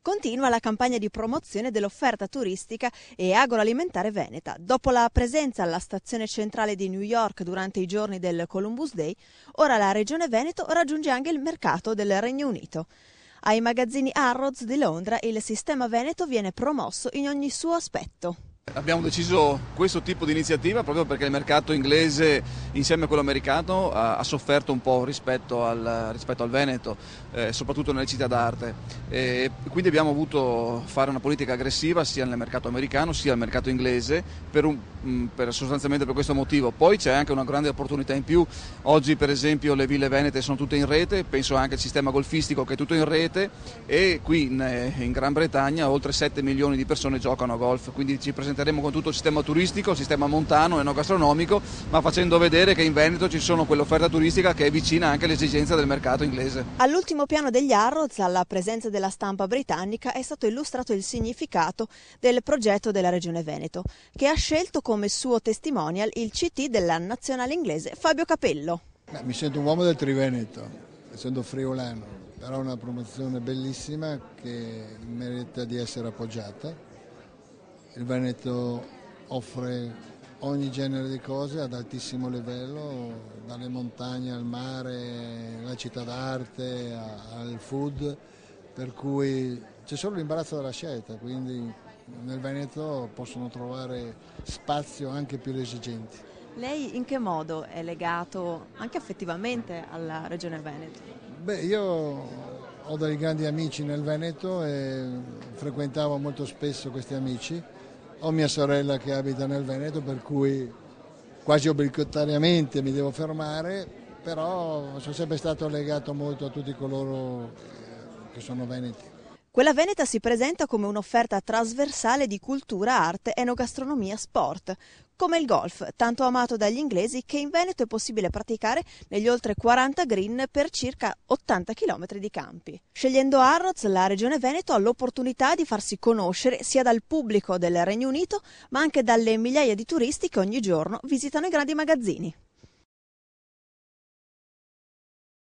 Continua la campagna di promozione dell'offerta turistica e agroalimentare veneta. Dopo la presenza alla stazione centrale di New York durante i giorni del Columbus Day, ora la Regione Veneto raggiunge anche il mercato del Regno Unito. Ai magazzini Harrods di Londra il sistema veneto viene promosso in ogni suo aspetto. Abbiamo deciso questo tipo di iniziativa proprio perché il mercato inglese insieme a quello americano ha sofferto un po' rispetto al Veneto, soprattutto nelle città d'arte. Quindi abbiamo voluto fare una politica aggressiva sia nel mercato americano sia nel mercato inglese sostanzialmente per questo motivo. Poi c'è anche una grande opportunità in più. Oggi per esempio le ville venete sono tutte in rete, penso anche al sistema golfistico che è tutto in rete, e qui in Gran Bretagna oltre 7 milioni di persone giocano a golf, quindi ci presenteremo con tutto il sistema turistico, il sistema montano e enogastronomico, ma facendo vedere che in Veneto ci sono quell'offerta turistica che è vicina anche alle esigenze del mercato inglese. All'ultimo piano degli Harrods, alla presenza della stampa britannica, è stato illustrato il significato del progetto della Regione Veneto, che ha scelto come suo testimonial il CT della nazionale inglese Fabio Capello. Mi sento un uomo del Triveneto, essendo friulano, però è una promozione bellissima che merita di essere appoggiata. Il Veneto offre ogni genere di cose ad altissimo livello, dalle montagne al mare, alla città d'arte, al food, per cui c'è solo l'imbarazzo della scelta, quindi nel Veneto possono trovare spazio anche più esigenti. Lei in che modo è legato anche affettivamente alla Regione Veneto? Io ho dei grandi amici nel Veneto e frequentavo molto spesso questi amici. Ho mia sorella che abita nel Veneto, per cui quasi obbligatoriamente mi devo fermare, però sono sempre stato legato molto a tutti coloro che sono veneti. Quella veneta si presenta come un'offerta trasversale di cultura, arte, enogastronomia, sport, come il golf, tanto amato dagli inglesi, che in Veneto è possibile praticare negli oltre 40 green per circa 80 km di campi. Scegliendo Harrods, la Regione Veneto ha l'opportunità di farsi conoscere sia dal pubblico del Regno Unito, ma anche dalle migliaia di turisti che ogni giorno visitano i grandi magazzini.